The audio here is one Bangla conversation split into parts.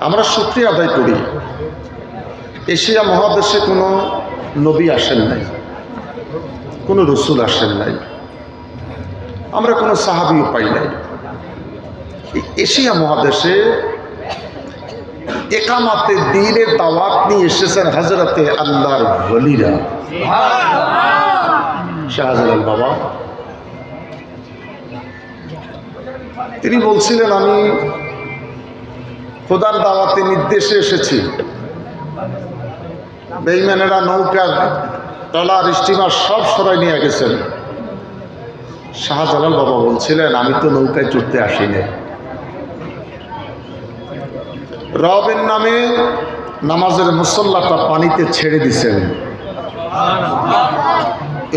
আমরা শুকরিয়া আদায় করি, এশিয়া মহাদেশে কোনো নবী আসেন নাই, কোনো রসুল আসেন নাই, আমরা কোনো সাহাবীও পাই নাই। এশিয়া মহাদেশে একামাতে দ্বীনের দাওয়াত নিয়ে এসেছেন হযরতে আল্লাহর ওলিরা। শাহজালাল বাবা তিনি বলছিলেন, আমি খোদার দাওয়াতে নির্দেশে এসেছি। বেঈমানেরা নৌকা, ট্রলার, স্টিমার সব সরাই নিয়ে গেছেন। শাহজালাল বাবা বলছিলেন, আমি তো নৌকায় চড়তে আসিনি, রবের নামে নামাজের মুসল্লাটা পানিতে ছেড়ে দিছেন,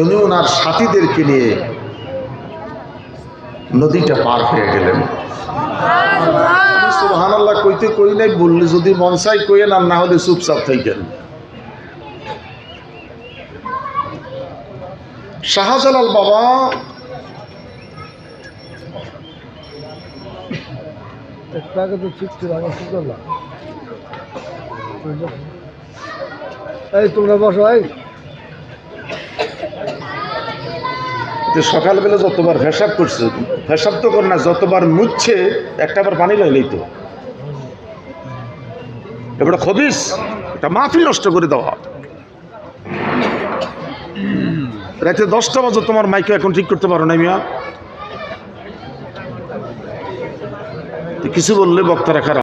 উনি ওনার সাথীদেরকে নিয়ে নদীটা পার হয়ে গেলেন। সুবহানাল্লাহ কইতে কই নাই, বললে যদি মন চাই কইেন, আর না হলে চুপচাপ থাকেন। শাহজালাল বাবা তোমরা বসো। সকালবেলা যতবার ফেসাব করছে, ফেসাব তো করে না, যতবার মুছছে একটাবার পানি লাইলেই তো এবারে খবিস, এটা মাহফিল নষ্ট করে দেওয়া। রাতে 10টা বাজে তোমার মাইকে এখন ঠিক করতে পারো না মিয়া? কিছু বললে বক্তারা খারাপ।